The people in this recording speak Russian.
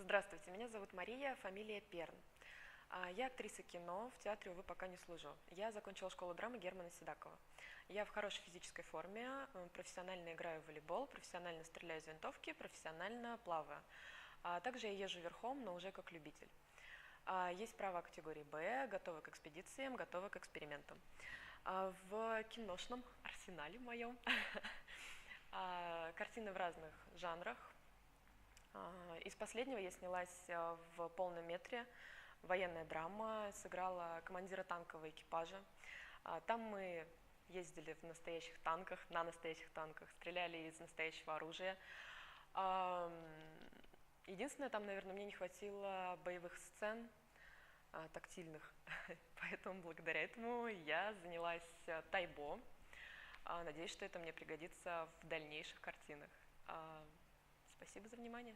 Здравствуйте, меня зовут Мария, фамилия Перн. Я актриса кино, в театре, увы, пока не служу. Я закончила школу драмы Германа Седакова. Я в хорошей физической форме, профессионально играю в волейбол, профессионально стреляю из винтовки, профессионально плаваю. Также я езжу верхом, но уже как любитель. Есть права категории Б, готова к экспедициям, готова к экспериментам. В киношном арсенале моем картины в разных жанрах. Из последнего я снялась в полном метре, военная драма, сыграла командира танкового экипажа. Там мы ездили в настоящих танках, на настоящих танках, стреляли из настоящего оружия. Единственное, там, наверное, мне не хватило боевых сцен тактильных, поэтому благодаря этому я занялась тайбо. Надеюсь, что это мне пригодится в дальнейших картинах. Спасибо за внимание.